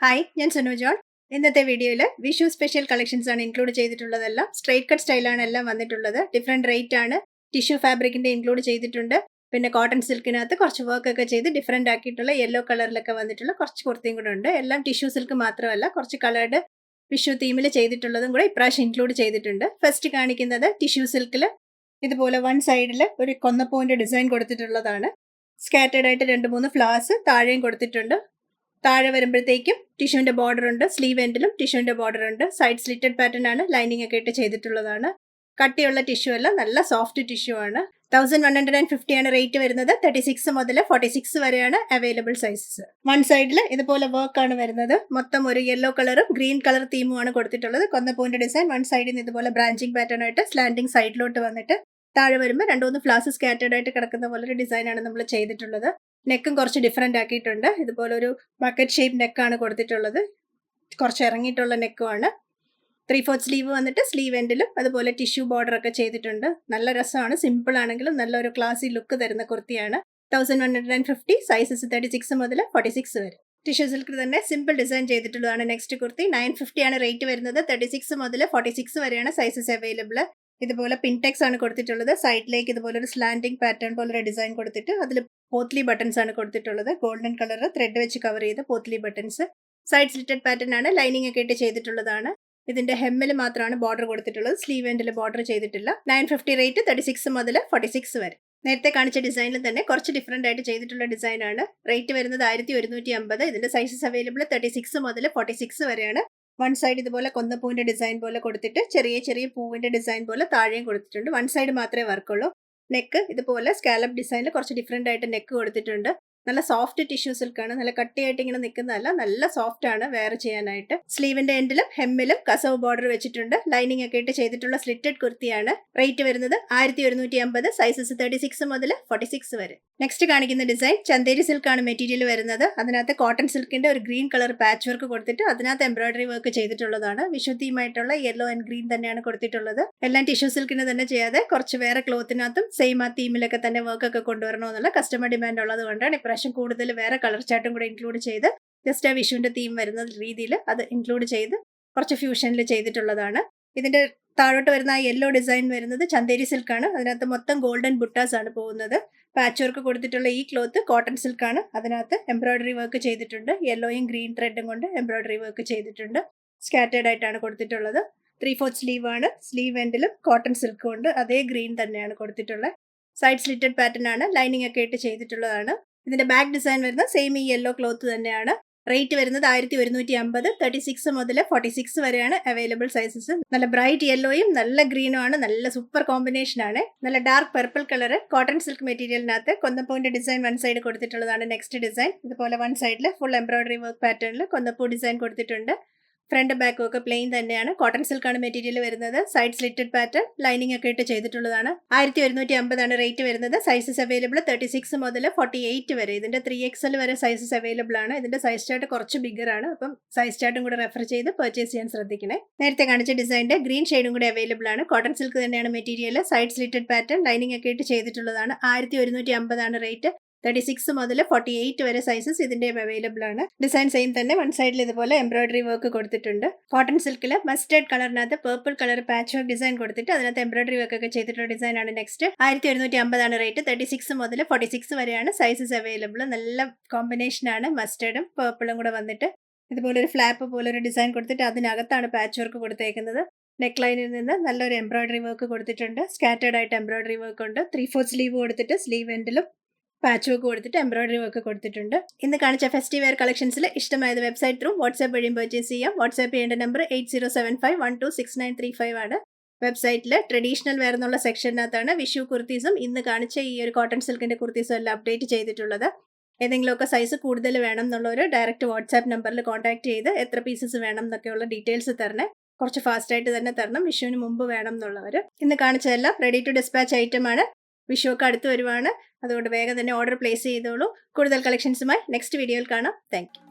Hi, ഞാൻ Sunu John. ഇന്നത്തെ വീഡിയോയിൽ വിഷു സ്പെഷ്യൽ കളക്ഷൻസ് ആണ് ഇൻക്ലൂഡ് ചെയ്തിട്ടുള്ളതെല്ലാം. സ്ട്രൈറ്റ് കട്ട് സ്റ്റൈലാണ് എല്ലാം വന്നിട്ടുള്ളത്. ഡിഫറെൻറ്റ് റേറ്റ് ആണ്. ടിഷ്യൂ ഫാബ്രിക്കിന്റെ ഇൻക്ലൂഡ് ചെയ്തിട്ടുണ്ട്. പിന്നെ കോട്ടൺ സിൽക്കിനകത്ത് കുറച്ച് വർക്ക് ഒക്കെ ചെയ്ത് ഡിഫറെൻ്റ് ആക്കിയിട്ടുള്ള യെല്ലോ കളറിലൊക്കെ വന്നിട്ടുള്ള കുറച്ച് കുർത്തിയും കൂടെ ഉണ്ട്. എല്ലാം ടിഷ്യൂ സിൽക്ക് മാത്രമല്ല, കുറച്ച് കളേർഡ് വിഷു തീമിൽ ചെയ്തിട്ടുള്ളതും കൂടെ ഇപ്രാവശ്യം ഇൻക്ലൂഡ് ചെയ്തിട്ടുണ്ട്. ഫസ്റ്റ് കാണിക്കുന്നത് ടിഷ്യൂ സിൽക്കിൽ ഇതുപോലെ വൺ സൈഡിൽ ഒരു കൊന്നപ്പൂവിന്റെ ഡിസൈൻ കൊടുത്തിട്ടുള്ളതാണ്. സ്കാറ്റേഡ് ആയിട്ട് 2-3 ഫ്ലവേഴ്സ് താഴെയും കൊടുത്തിട്ടുണ്ട്. താഴെ വരുമ്പോഴത്തേക്കും ടിഷ്യൂവിന്റെ ബോർഡർ ഉണ്ട്. സ്ലീവ് എൻഡിലും ടിഷ്യൂവിന്റെ ബോർഡർ ഉണ്ട്. സൈഡ് സ്ലിറ്റഡ് പാറ്റേൺ ആണ്. ലൈനിങ് ഒക്കെ ഇട്ട് ചെയ്തിട്ടുള്ളതാണ്. കട്ടിയുള്ള ടിഷ്യൂ അല്ല, നല്ല സോഫ്റ്റ് ടിഷ്യൂ ആണ്. 1150 ആണ് റേറ്റ് വരുന്നത്. 36 മുതൽ 46 വരെയാണ് അവൈലബിൾ സൈസസ്. വൺ സൈഡിൽ ഇതുപോലെ വർക്ക് ആണ് വരുന്നത്. മൊത്തം ഒരു യെല്ലോ കളറും ഗ്രീൻ കളർ തീമും ആണ് കൊടുത്തിട്ടുള്ളത്. കൊന്നപ്പൂവിന്റെ ഡിസൈൻ വൺ സൈഡിൽ നിന്ന് ഇതുപോലെ ബ്രാഞ്ചിങ് പാറ്റേൺ ആയിട്ട് സ്ലാൻഡിങ് സൈഡിലോട്ട് വന്നിട്ട് താഴെ വരുമ്പോൾ 2-3 ഫ്ലവേഴ്സ് സ്കാറ്റേഡ് ആയിട്ട് കിടക്കുന്ന പോലെ ഒരു ഡിസൈൻ ആണ് നമ്മൾ ചെയ്തിട്ടുള്ളത്. നെക്കും കുറച്ച് ഡിഫറെൻ്റ് ആക്കിയിട്ടുണ്ട്. ഇതുപോലെ ഒരു ബക്കറ്റ് ഷേപ്പ് നെക്കാണ് കൊടുത്തിട്ടുള്ളത്. കുറച്ച് ഇറങ്ങിയിട്ടുള്ള നെക്കുമാണ്. 3/4 സ്ലീവ് വന്നിട്ട് സ്ലീവ് എൻഡിലും അതുപോലെ ടിഷ്യൂ ബോർഡർ ഒക്കെ ചെയ്തിട്ടുണ്ട്. നല്ല രസമാണ്. സിമ്പിൾ ആണെങ്കിലും നല്ലൊരു ക്ലാസി ലുക്ക് തരുന്ന കുർത്തിയാണ്. 1150, സൈസസ് 36 മുതൽ 46 വരെ. ടിഷ്യൂ സിൽക്ക് തന്നെ സിമ്പിൾ ഡിസൈൻ ചെയ്തിട്ടുള്ളതാണ്. നെക്സ്റ്റ് കുർത്തി 950 ആണ് റേറ്റ് വരുന്നത്. 36 മുതൽ 46 വരെയാണ് സൈസസ് അവൈലബിൾ. ഇതുപോലെ പിൻടെക്സ് ആണ് കൊടുത്തിട്ടുള്ളത്. സൈഡിലേക്ക് ഇതുപോലെ ഒരു സ്ലാൻഡിങ് പാറ്റേൺ പോലെ ഒരു ഡിസൈൻ കൊടുത്തിട്ട് അതിൽ പോത്ലി ബട്ടൺസ് ആണ് കൊടുത്തിട്ടുള്ളത്. ഗോൾഡൻ കളർ ത്രെഡ് വെച്ച് കവർ ചെയ്ത പോത്ലി ബട്ടൺസ്. സൈഡ് സ്ലിറ്റഡ് പാറ്റേൺ ആണ്. ലൈനിങ് ഒക്കെ ഇട്ട് ചെയ്തിട്ടുള്ളതാണ്. ഇതിന്റെ ഹെമ്മിൽ മാത്രമാണ് ബോർഡർ കൊടുത്തിട്ടുള്ളത്. സ്ലീവ് എൻഡിൽ ബോർഡർ ചെയ്തിട്ടില്ല. 950 റേറ്റ്. 36 മുതൽ 46 വരെ. നേരത്തെ കാണിച്ച ഡിസൈനിൽ തന്നെ കുറച്ച് ഡിഫറെന്റ് ആയിട്ട് ചെയ്തിട്ടുള്ള ഡിസൈൻ ആണ്. റേറ്റ് വരുന്നത് 1150. ഇതിന്റെ സൈസസ് അവൈലബിൾ 36 മുതൽ 46 വരെയാണ്. വൺ സൈഡ് ഇതുപോലെ കൊന്നപ്പൂവിന്റെ ഡിസൈൻ പോലെ കൊടുത്തിട്ട് ചെറിയ ചെറിയ പൂവിന്റെ ഡിസൈൻ പോലെ താഴെയും കൊടുത്തിട്ടുണ്ട്. വൺ സൈഡ് മാത്രമേ വർക്കുള്ളൂ. നെക്ക് ഇതുപോലെ സ്കാലപ്പ് ഡിസൈനിൽ കുറച്ച് ഡിഫറെന്റ് ആയിട്ട് നെക്ക് കൊടുത്തിട്ടുണ്ട്. നല്ല സോഫ്റ്റ് ടിഷ്യൂ സിൽക്കാണ്. നല്ല കട്ടിയായിട്ട് ഇങ്ങനെ നിൽക്കുന്നതല്ല, നല്ല സോഫ്റ്റ് ആണ് വെയർ ചെയ്യാനായിട്ട്. സ്ലീവിന്റെ എൻഡിലും ഹെമ്മിലും കസവ് ബോർഡർ വെച്ചിട്ടുണ്ട്. ലൈനിങ് ഒക്കെ ഇട്ട് ചെയ്തിട്ടുള്ള സ്ലിറ്റഡ് കുർത്തിയാണ്. റേറ്റ് വരുന്നത് 1150. സൈസസ് 36 മുതൽ 46 വരെ. നെക്സ്റ്റ് കാണിക്കുന്ന ഡിസൈൻ ചന്തേരി സിൽക്കാണ് മെറ്റീരിയൽ വരുന്നത്. അതിനകത്ത് കോട്ടൺ സിൽക്കിന്റെ ഒരു ഗ്രീൻ കളർ പാച്ച് വർക്ക് കൊടുത്തിട്ട് അതിനകത്ത് എംബ്രോയിഡറി വർക്ക് ചെയ്തിട്ടുള്ളതാണ്. വിശുദ്ധിയുമായിട്ടുള്ള യെല്ലോ ആൻഡ് ഗ്രീൻ തന്നെയാണ് കൊടുത്തിട്ടുള്ളത്. എല്ലാം ടിഷ്യൂ സിൽക്കിന് തന്നെ ചെയ്യാതെ കുറച്ച് വേറെ ക്ലോത്തിനകത്തും സെയിം ആ തീമിലൊക്കെ തന്നെ വർക്ക് ഒക്കെ കൊണ്ടുവരണമെന്നുള്ള കസ്റ്റമർ ഡിമാൻഡ് ഉള്ളത് കൊണ്ടാണ് ഇപ്രാവശ്യം കൂടുതൽ വേറെ കളർ ചാർട്ടും കൂടെ ഇൻക്ലൂഡ് ചെയ്ത് ജസ്റ്റ് ആ വിഷുവിന്റെ തീം വരുന്ന രീതിയിൽ അത് ഇൻക്ലൂഡ് ചെയ്ത് കുറച്ച് ഫ്യൂഷനിൽ ചെയ്തിട്ടുള്ളതാണ്. ഇതിന്റെ താഴോട്ട് വരുന്ന ആ യെല്ലോ ഡിസൈൻ വരുന്നത് ചന്തേരി സിൽക്കാണ്. അതിനകത്ത് മൊത്തം ഗോൾഡൻ ബുട്ടാസ് ആണ് പോകുന്നത്. പാച്ച് വർക്ക് കൊടുത്തിട്ടുള്ള ഈ ക്ലോത്ത് കോട്ടൺ സിൽക്കാണ്. അതിനകത്ത് എംബ്രോയിഡറി വർക്ക് ചെയ്തിട്ടുണ്ട്. യെല്ലോയും ഗ്രീൻ ത്രെഡും കൊണ്ട് എംബ്രോയിഡറി വർക്ക് ചെയ്തിട്ടുണ്ട്. സ്കാറ്റേഡ് ആയിട്ടാണ് കൊടുത്തിട്ടുള്ളത്. 3/4 സ്ലീവ് ആണ്. സ്ലീവ് എൻഡിലും കോട്ടൺ സിൽക്ക് കൊണ്ട് അതേ ഗ്രീൻ തന്നെയാണ് കൊടുത്തിട്ടുള്ളത്. സൈഡ് സ്ലിറ്റഡ് പാറ്റേൺ ആണ്. ലൈനിങ് ഒക്കെ ഇട്ട് ചെയ്തിട്ടുള്ളതാണ്. ഇതിന്റെ ബാക്ക് ഡിസൈൻ വരുന്ന സെയിം ഈ യെല്ലോ ക്ലോത്ത് തന്നെയാണ്. റേറ്റ് വരുന്നത് 1150. 36 മുതൽ 46 വരെയാണ് അവൈലബിൾ സൈസസ്. നല്ല ബ്രൈറ്റ് യെല്ലോയും നല്ല ഗ്രീനും ആണ്. നല്ല സൂപ്പർ കോമ്പിനേഷൻ ആണ്. നല്ല dark purple colour cotton silk മെറ്റീരിയലിനകത്ത് കൊന്നപ്പൂവിന്റെ ഡിസൈൻ വൺ സൈഡ് കൊടുത്തിട്ടുള്ളതാണ്. നെക്സ്റ്റ് ഡിസൈൻ ഇതുപോലെ വൺ സൈഡിൽ ഫുൾ എംബ്രോയിഡറി വർക്ക് പാറ്റേണിൽ കൊന്നപ്പൂ ഡിസൈൻ കൊടുത്തിട്ടുണ്ട്. ഫ്രണ്ട് ബാക്കും ഒക്കെ പ്ലെയിൻ തന്നെയാണ്. കോട്ടൺ സിൽക്കാണ് മെറ്റീരിയൽ വരുന്നത്. സൈഡ് സ്ലിറ്റഡ് പാറ്റേൺ ലൈനിങ് ഒക്കെ ഇട്ട് ചെയ്തിട്ടുള്ളതാണ്. 1150 ആണ് റേറ്റ് വരുന്നത്. സൈസസ് അവൈലബിൾ 36 മുതൽ 48 വരെ. ഇതിന്റെ 3XL വരെ സൈസസ് അവൈലബിൾ ആണ്. ഇതിന്റെ സൈസ് ചാർട്ട് കുറച്ച് ബിഗർ ആണ്. അപ്പം സൈസ് ചാർട്ടും കൂടെ റെഫർ ചെയ്ത് പർച്ചേസ് ചെയ്യാൻ ശ്രദ്ധിക്കണേ. നേരത്തെ കാണിച്ച ഡിസൈനിന്റെ ഗ്രീൻ ഷെയ്ഡും കൂടെ അവൈലബിൾ ആണ്. കോട്ടൺ സിൽക്ക് തന്നെയാണ് material. Side slitted pattern lining ഒക്കെ ഇട്ട് ചെയ്തിട്ടുള്ളതാണ്. 1150 ആണ് റേറ്റ്. 36 മുതൽ 48 വരെ സൈസസ് ഇതിന്റെ അവൈലബിൾ ആണ്. ഡിസൈൻ സെയിം തന്നെ. വൺ സൈഡിൽ ഇതുപോലെ എംബ്രോയിഡറി വർക്ക് കൊടുത്തിട്ടുണ്ട്. കോട്ടൺ സിൽക്കിൽ മസ്റ്റേർഡ് കളറിനകത്ത് purple colour patch work design കൊടുത്തിട്ട് അതിനകത്ത് എംബ്രോയിഡറി വർക്ക് ഒക്കെ ചെയ്തിട്ടുള്ള ഡിസൈൻ ആണ് നെക്സ്റ്റ്. 1150 ആണ് റേറ്റ്. 36 മുതൽ 46 വരെയാണ് സൈസസ് അവൈലബിൾ. നല്ല കോമ്പിനേഷൻ ആണ്. മസ്റ്റേർഡും പേർപ്പിളും കൂടെ വന്നിട്ട് ഇതുപോലെ ഒരു ഫ്ലാപ്പ് പോലെ ഒരു ഡിസൈൻ കൊടുത്തിട്ട് അതിനകത്താണ് പാച്ച് വർക്ക് കൊടുത്തേക്കുന്നത്. നെക്ക് ലൈനിൽ നിന്ന് നല്ലൊരു എംബ്രോയിഡറി വർക്ക് കൊടുത്തിട്ടുണ്ട്. സ്കാറ്റേഡ് ആയിട്ട് എംബ്രോയിഡറി വർക്ക് ഉണ്ട്. 3/4 സ്ലീവ് കൊടുത്തിട്ട് സ്ലീവ് എൻഡിലും പാച്ച് വർക്ക് കൊടുത്തിട്ട് എംബ്രോയിഡറി വർക്ക് കൊടുത്തിട്ടുണ്ട്. ഇന്ന് കാണിച്ച ഫെസ്റ്റീവ് വെയർ കളക്ഷൻസിൽ ഇഷ്ടമായത് വെബ്സൈറ്റ് ത്രൂ വാട്സ്ആപ്പ് വഴിയും പർച്ചേസ് ചെയ്യാം. വാട്സ്ആപ്പ് ചെയ്യേണ്ട നമ്പർ 8075126935 ആണ്. വെബ്സൈറ്റിൽ ട്രഡീഷണൽ വെയർ എന്നുള്ള സെക്ഷനകത്താണ് വിഷു കുർത്തീസും ഇന്ന് കാണിച്ച ഈ ഒരു കോട്ടൺ സിൽക്കിന്റെ കുർത്തീസും എല്ലാം അപ്ഡേറ്റ് ചെയ്തിട്ടുള്ളത്. ഏതെങ്കിലുമൊക്കെ സൈസ് കൂടുതൽ വേണം എന്നുള്ളവർ ഡയറക്റ്റ് വാട്സ്ആപ്പ് നമ്പറിൽ കോൺടാക്ട് ചെയ്ത് എത്ര പീസസ് വേണം എന്നൊക്കെയുള്ള ഡീറ്റെയിൽസ് തരണേ. കുറച്ച് ഫാസ്റ്റ് ആയിട്ട് തന്നെ തരണം. വിഷുവിന് മുമ്പ് വേണം എന്നുള്ളവർ. ഇന്ന് കാണിച്ചതെല്ലാം റെഡി ടു ഡിസ്പാച്ച് ഐറ്റം ആണ്. വിഷു ഒക്കെ അടുത്ത് വരുവാണ്. അതുകൊണ്ട് വേഗം തന്നെ ഓർഡർ പ്ലേസ് ചെയ്തോളൂ. കൂടുതൽ കളക്ഷൻസുമായി നെക്സ്റ്റ് വീഡിയോയിൽ കാണാം. Thank you.